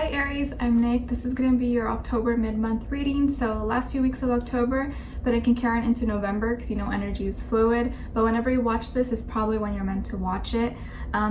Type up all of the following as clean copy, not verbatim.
Hi Aries, I'm Nick. This is going to be your October mid-month reading. So last few weeks of October, but it can carry on into November because you know energy is fluid. But whenever you watch this is probably when you're meant to watch it.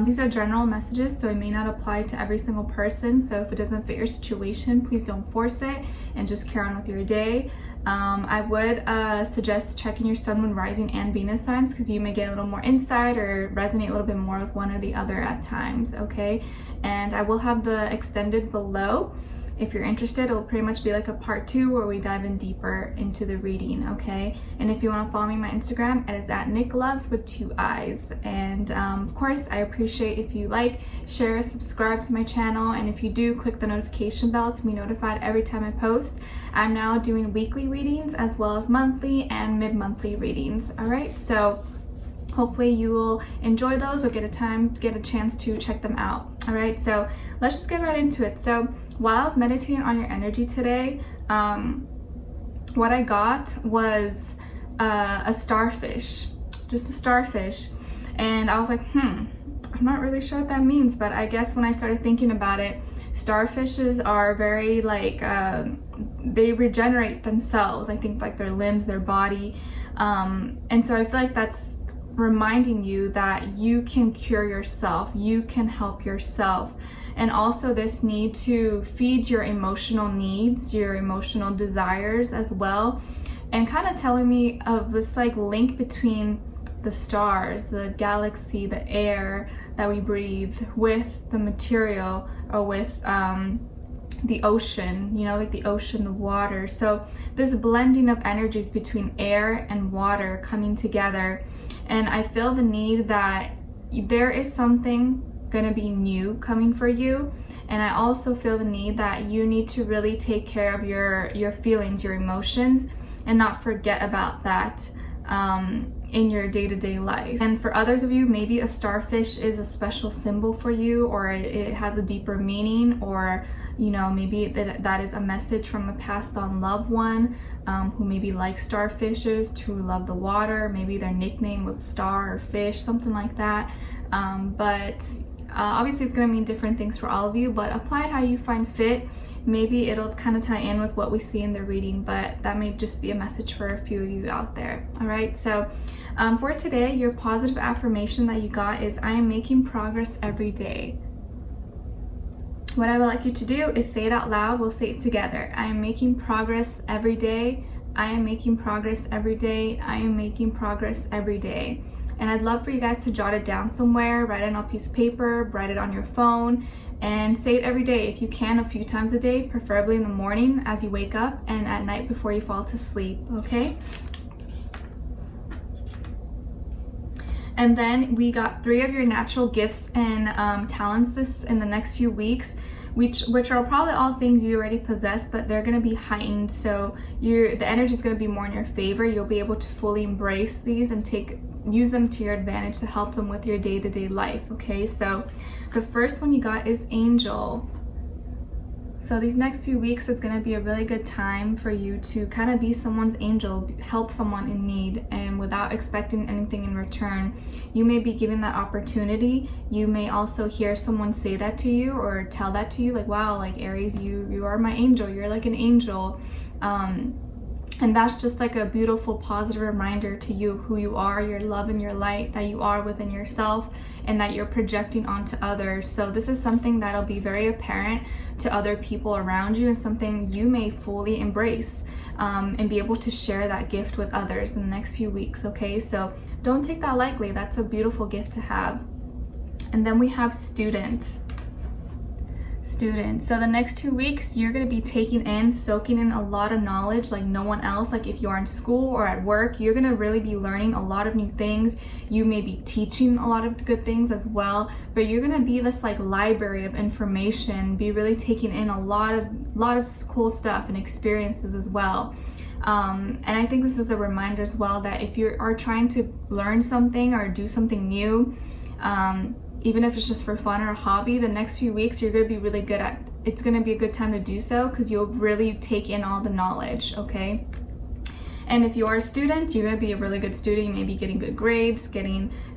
These are general messages, so it may not apply to every single person. So if it doesn't fit your situation, please don't force it and just carry on with your day. I would suggest checking your sun, moon, rising, and Venus signs because you may get a little more insight or resonate a little bit more with one or the other at times, okay? And I will have the extended below. If you're interested, it'll pretty much be like a part 2 where we dive in deeper into the reading, okay? And if you want to follow me on my Instagram, it is at Nicloves with 2 eyes. And of course, I appreciate if you like, share, subscribe to my channel, and if you do, click the notification bell to be notified every time I post. I'm now doing weekly readings as well as monthly and mid-monthly readings, all right? So hopefully you will enjoy those or get a chance to check them out. All right, so let's just get right into it. So while I was meditating on your energy today, what I got was a starfish, just a starfish. And I was like, I'm not really sure what that means, but I guess when I started thinking about it, starfishes are very like, they regenerate themselves. I think like their limbs, their body. And so I feel like that's reminding you that you can cure yourself, you can help yourself. And also this need to feed your emotional needs, your emotional desires as well. And kind of telling me of this like link between the stars, the galaxy, the air that we breathe with the material or with the ocean, you know, like the ocean, the water. So this blending of energies between air and water coming together. And I feel the need that there is something going to be new coming for you. And I also feel the need that you need to really take care of your feelings, your emotions, and not forget about that in your day-to-day life. And for others of you, maybe a starfish is a special symbol for you, or it has a deeper meaning, or you know, maybe that is a message from a passed on loved one who maybe likes starfishes, to love the water. Maybe their nickname was star or fish, something like that. But obviously it's going to mean different things for all of you, but apply it how you find fit. Maybe it'll kind of tie in with what we see in the reading, but that may just be a message for a few of you out there. All right, so for today, your positive affirmation that you got is, I am making progress every day. What I would like you to do is say it out loud. We'll say it together. I am making progress every day. I am making progress every day. I am making progress every day. And I'd love for you guys to jot it down somewhere, write it on a piece of paper, write it on your phone, and say it every day if you can, a few times a day, preferably in the morning as you wake up and at night before you fall to sleep, okay? And then we got 3 of your natural gifts and talents this in the next few weeks, which are probably all things you already possess, but they're going to be heightened. So the energy is going to be more in your favor. You'll be able to fully embrace these and use them to your advantage to help them with your day-to-day life. Okay, so the first one you got is angel. So these next few weeks is going to be a really good time for you to kind of be someone's angel, help someone in need, and without expecting anything in return. You may be given that opportunity. You may also hear someone say that to you or tell that to you, like, wow, like Aries, you are my angel, you're like an angel. And that's just like a beautiful positive reminder to you who you are, your love and your light that you are within yourself and that you're projecting onto others. So this is something that'll be very apparent to other people around you and something you may fully embrace and be able to share that gift with others in the next few weeks, okay? So don't take that lightly. That's a beautiful gift to have. And then we have student. So the next 2 weeks you're going to be soaking in a lot of knowledge like no one else. Like if you're in school or at work, you're going to really be learning a lot of new things. You may be teaching a lot of good things as well, but you're going to be this like library of information, be really taking in a lot of cool stuff and experiences as well. And I think this is a reminder as well that if you are trying to learn something or do something new, even if it's just for fun or a hobby, the next few weeks you're going to be really good at, it's going to be a good time to do so because you'll really take in all the knowledge, okay? And if you are a student, you're going to be a really good student. You may be getting good grades,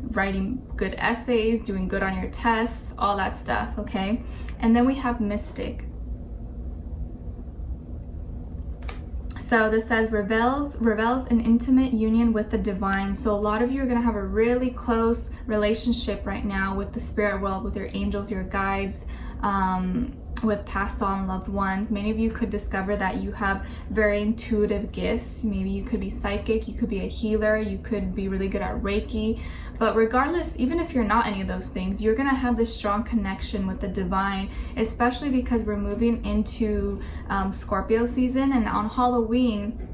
writing good essays, doing good on your tests, all that stuff, okay? And then we have mystic. So this says reveals an intimate union with the divine. So a lot of you are going to have a really close relationship right now with the spirit world, with your angels, your guides, with passed on loved ones. Many of you could discover that you have very intuitive gifts. Maybe you could be psychic, you could be a healer, you could be really good at Reiki. But regardless, even if you're not any of those things, you're going to have this strong connection with the divine, especially because we're moving into Scorpio season, and on Halloween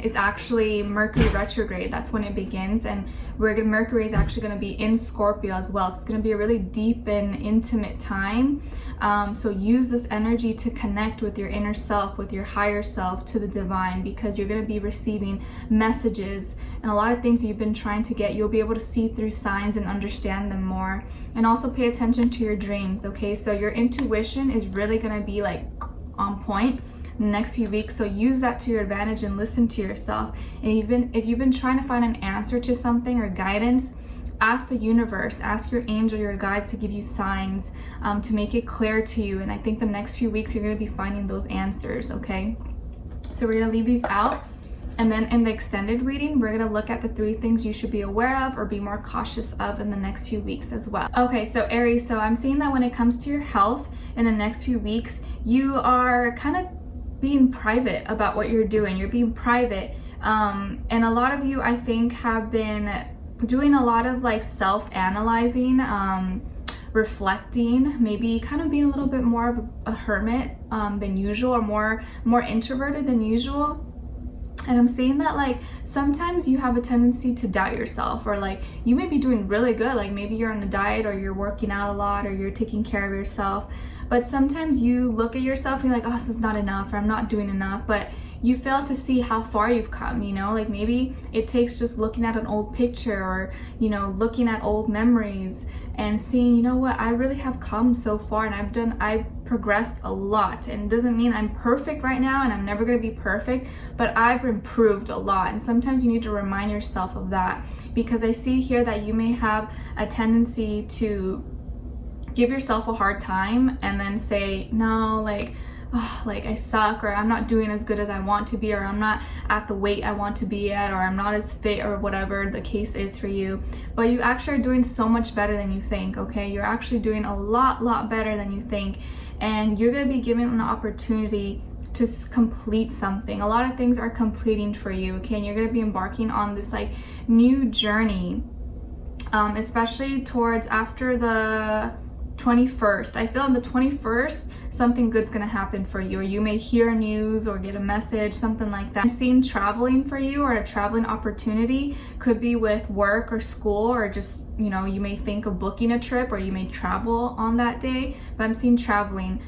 is actually Mercury retrograde. That's when it begins, and Mercury is actually going to be in Scorpio as well. So it's going to be a really deep and intimate time. So use this energy to connect with your inner self, with your higher self, to the divine, because you're going to be receiving messages and a lot of things you've been trying to get. You'll be able to see through signs and understand them more, and also pay attention to your dreams. Okay, so your intuition is really going to be like on point the next few weeks, so use that to your advantage and listen to yourself. And if you've been trying to find an answer to something or guidance, ask the universe, ask your angel, your guides to give you signs, to make it clear to you. And I think the next few weeks you're going to be finding those answers. Okay, so we're going to leave these out, and then in the extended reading we're going to look at the 3 things you should be aware of or be more cautious of in the next few weeks as well. Okay, so Aries, so I'm seeing that when it comes to your health in the next few weeks, you are kind of being private about what you're doing. You're being private, and a lot of you, I think, have been doing a lot of like self-analyzing, reflecting, maybe kind of being a little bit more of a hermit than usual, or more introverted than usual. And I'm seeing that like sometimes you have a tendency to doubt yourself, or like you may be doing really good, like maybe you're on a diet or you're working out a lot or you're taking care of yourself, but sometimes you look at yourself and you're like, oh, this is not enough, or I'm not doing enough. But you fail to see how far you've come, you know, like maybe it takes just looking at an old picture, or, you know, looking at old memories and seeing, you know what, I really have come so far, and I've progressed a lot. And it doesn't mean I'm perfect right now, and I'm never going to be perfect, but I've improved a lot. And sometimes you need to remind yourself of that, because I see here that you may have a tendency to give yourself a hard time and then say, no, like, oh, like I suck, or I'm not doing as good as I want to be, or I'm not at the weight I want to be at, or I'm not as fit, or whatever the case is for you. But you actually are doing so much better than you think. Okay, you're actually doing a lot better than you think, and you're going to be given an opportunity to complete something. A lot of things are completing for you. Okay, and you're going to be embarking on this like new journey, especially towards after the 21st. I feel on the 21st something good's gonna happen for you, or you may hear news or get a message, something like that. I'm seeing traveling for you, or a traveling opportunity. Could be with work or school, or just, you know, you may think of booking a trip, or you may travel on that day. But I'm seeing traveling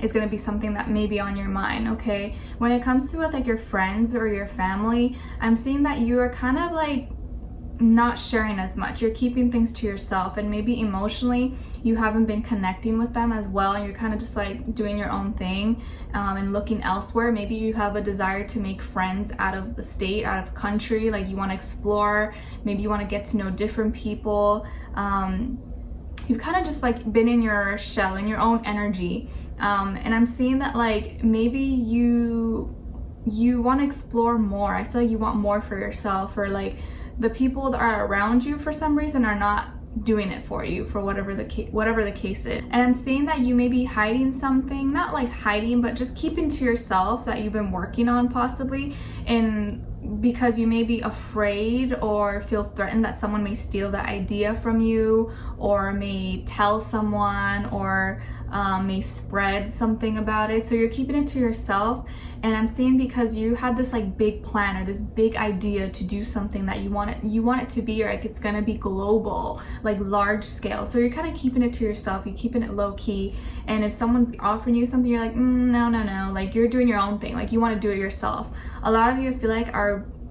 is going to be something that may be on your mind. Okay, when it comes to with like your friends or your family, I'm seeing that you are kind of like not sharing as much. You're keeping things to yourself, and maybe emotionally you haven't been connecting with them as well, and you're kind of just like doing your own thing, and looking elsewhere. Maybe you have a desire to make friends out of the state, out of country, like you want to explore, maybe you want to get to know different people. You've kind of just like been in your shell, in your own energy, and I'm seeing that like maybe you want to explore more. I feel like you want more for yourself, or like the people that are around you for some reason are not doing it for you, for whatever the case is. And I'm seeing that you may be hiding something, not like hiding, but just keeping to yourself, that you've been working on possibly, and because you may be afraid or feel threatened that someone may steal the idea from you, or may tell someone, or may spread something about it. So you're keeping it to yourself. And I'm seeing because you have this like big plan, or this big idea to do something that you want it to be, or like it's gonna be global, like large scale. So you're kind of keeping it to yourself, you're keeping it low key. And if someone's offering you something, you're like, no, like you're doing your own thing, like you want to do it yourself. A lot of you, I feel like,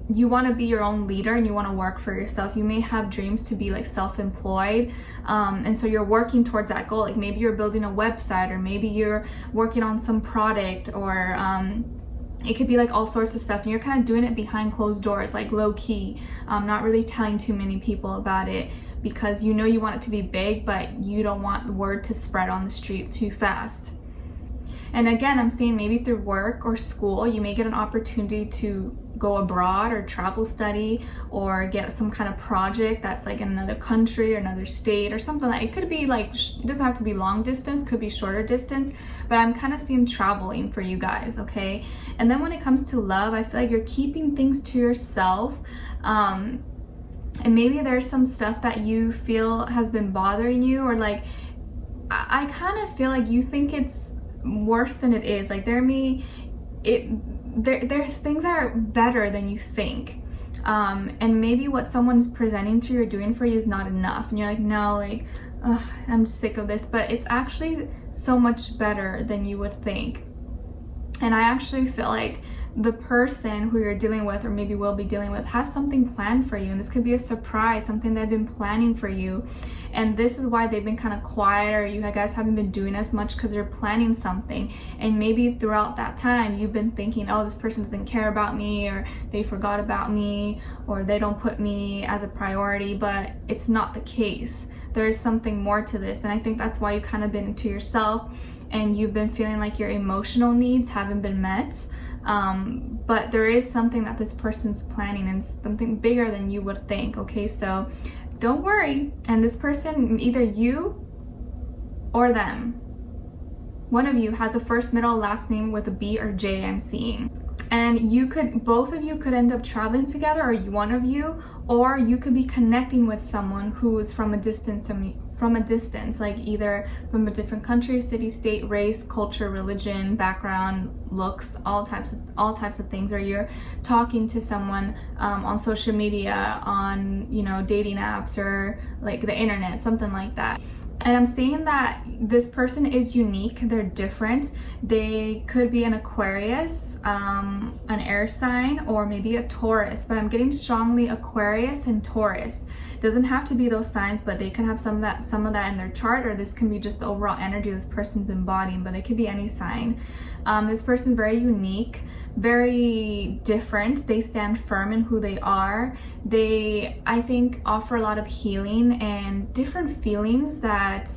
you want to be your own leader, and you want to work for yourself. You may have dreams to be like self-employed, and so you're working towards that goal. Like maybe you're building a website, or maybe you're working on some product, or it could be like all sorts of stuff, and you're kind of doing it behind closed doors, like low key, not really telling too many people about it, because you know you want it to be big, but you don't want the word to spread on the street too fast. And again, I'm seeing maybe through work or school, you may get an opportunity to go abroad or travel study or get some kind of project that's like in another country or another state or something. Like it could be like, it doesn't have to be long distance, could be shorter distance, but I'm kind of seeing traveling for you guys, okay? And then when it comes to love, I feel like you're keeping things to yourself. And maybe there's some stuff that you feel has been bothering you, or like, I kind of feel like you think it's worse than it is. Like there's things that are better than you think. And maybe what someone's presenting to you or doing for you is not enough. And you're like, no, like, ugh, I'm sick of this. But it's actually so much better than you would think. And I actually feel like the person who you're dealing with, or maybe will be dealing with, has something planned for you. And this could be a surprise, something they've been planning for you. And this is why they've been kind of quiet, or you guys haven't been doing as much, because you're planning something. And maybe throughout that time, you've been thinking, oh, this person doesn't care about me, or they forgot about me, or they don't put me as a priority. But it's not the case. There's something more to this. And I think that's why you've kind of been into yourself, and you've been feeling like your emotional needs haven't been met. But there is something that this person's planning, and something bigger than you would think, okay? So don't worry. And this person, either you or them, one of you has a first, middle, last name with a B or J, I'm seeing. And both of you could end up traveling together, or one of you, or you could be connecting with someone who is from a distance, like either from a different country, city, state, race, culture, religion, background, looks, all types of things. Or you're talking to someone on social media, on, you know, dating apps, or like the internet, something like that. And I'm seeing that this person is unique, they're different. They could be an Aquarius, an air sign, or maybe a Taurus, but I'm getting strongly Aquarius and Taurus. Doesn't have to be those signs, but they can have some of that in their chart, or this can be just the overall energy this person's embodying, but it could be any sign. This person's very unique, very different. They stand firm in who they are. They, I think, offer a lot of healing and different feelings that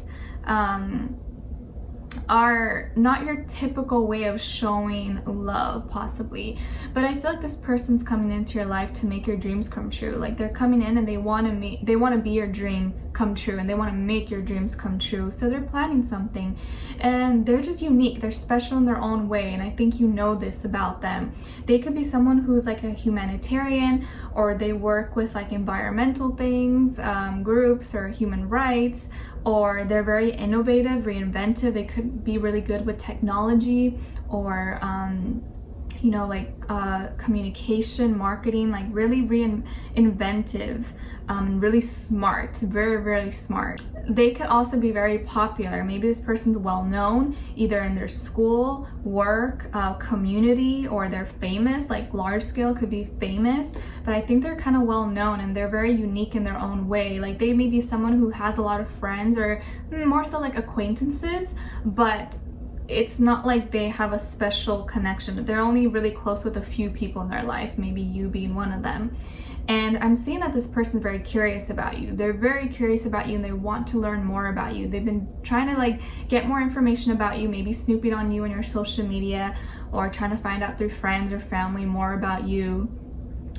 are not your typical way of showing love, possibly. But I feel like this person's coming into your life to make your dreams come true. Like they're coming in and they want to be your dream come true, and they want to make your dreams come true. So they're planning something, and they're just unique. They're special in their own way, and I think you know this about them. They could be someone who's like a humanitarian, or they work with like environmental things, groups, or human rights, or they're very innovative, reinventive. They could be really good with technology, or you know, like communication, marketing, like really inventive, really smart, very, very smart. They could also be very popular. Maybe this person's well known, either in their school, work, community, or they're famous, like large scale, could be famous. But I think they're kind of well known, and they're very unique in their own way. Like they may be someone who has a lot of friends, or more so like acquaintances, but it's not like they have a special connection. They're only really close with a few people in their life, maybe you being one of them. And I'm seeing that this person's very curious about you. They're very curious about you, and they want to learn more about you. They've been trying to like get more information about you, maybe snooping on you and your social media, or trying to find out through friends or family more about you.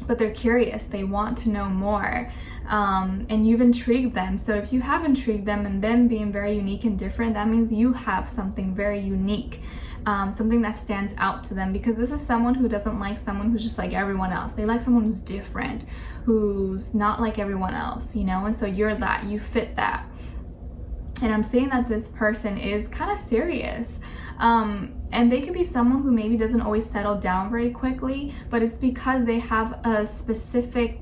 But they're curious, they want to know more, and you've intrigued them. So if you have intrigued them, and them being very unique and different, that means you have something very unique, something that stands out to them, because this is someone who doesn't like someone who's just like everyone else. They like someone who's different, who's not like everyone else, you know. And so you're that, you fit that. And I'm saying that this person is kind of serious. And they could be someone who maybe doesn't always settle down very quickly, but it's because they have a specific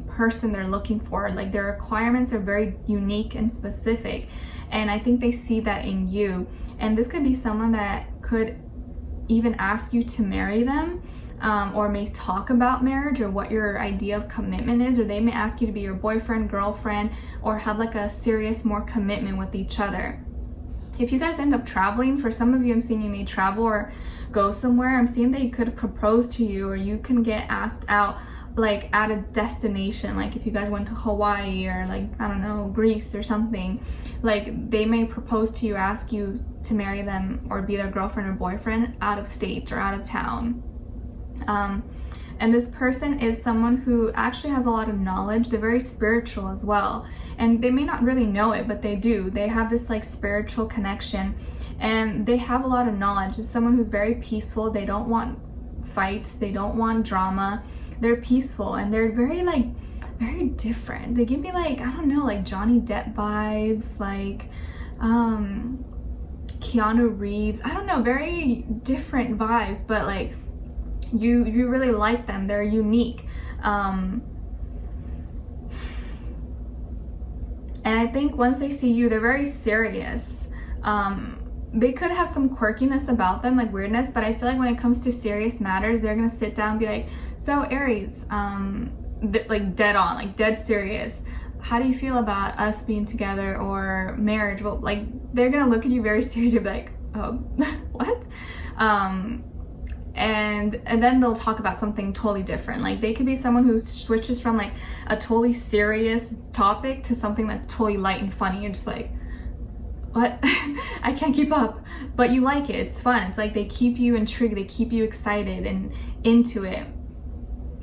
person they're looking for. Like their requirements are very unique and specific. And I think they see that in you. And this could be someone that could even ask you to marry them, or may talk about marriage, or what your idea of commitment is, or they may ask you to be your boyfriend, girlfriend, or have like a serious, more commitment with each other. If you guys end up traveling, for some of you, I'm seeing you may travel or go somewhere. I'm seeing that he could propose to you, or you can get asked out like at a destination, like if you guys went to Hawaii or like, I don't know, Greece or something, like they may propose to you, ask you to marry them or be their girlfriend or boyfriend out of state or out of town. And this person is someone who actually has a lot of knowledge. They're very spiritual as well. And they may not really know it, but they do. They have this like spiritual connection and they have a lot of knowledge. It's someone who's very peaceful. They don't want fights. They don't want drama. They're peaceful and they're very different. They give me like, I don't know, like Johnny Depp vibes, like Keanu Reeves. I don't know, very different vibes, but like you really like them. They're unique. And I think once they see you, they're very serious. They could have some quirkiness about them, like weirdness, but I feel like when it comes to serious matters, they're gonna sit down and be like, so Aries, like dead on, like dead serious. How do you feel about us being together or marriage? Well, like they're gonna look at you very seriously, be like, oh, what? And then they'll talk about something totally different. Like they could be someone who switches from like a totally serious topic to something that's totally light and funny. You're just like, what? I can't keep up. But you like it. It's fun. It's like they keep you intrigued. They keep you excited and into it.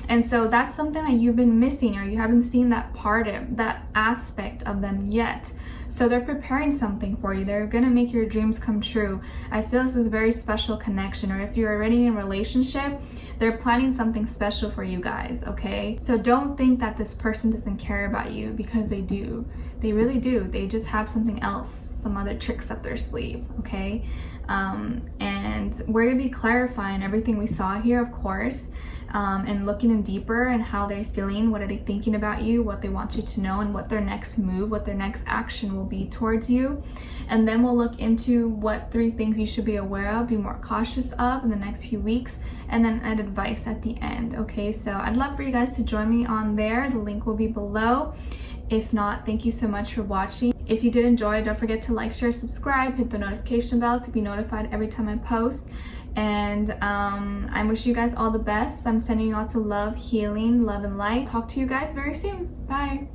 And so that's something that you've been missing, or you haven't seen that part of that aspect of them yet. So they're preparing something for you. They're gonna make your dreams come true. I feel this is a very special connection, or if you're already in a relationship, they're planning something special for you guys, okay? So don't think that this person doesn't care about you, because they do. They really do. They just have something else, some other tricks up their sleeve, okay? And we're gonna be clarifying everything we saw here, of course, and looking in deeper and how they're feeling, what are they thinking about you, what they want you to know, and what their next move, what their next action will be towards you. And then we'll look into what 3 things you should be aware of, be more cautious of in the next few weeks, and then add advice at the end, okay? So I'd love for you guys to join me on there. The link will be below. If not, thank you so much for watching. If you did enjoy, don't forget to like, share, subscribe, hit the notification bell to be notified every time I post. And I wish you guys all the best. I'm sending you lots of love, healing, love, and light. Talk to you guys very soon. Bye.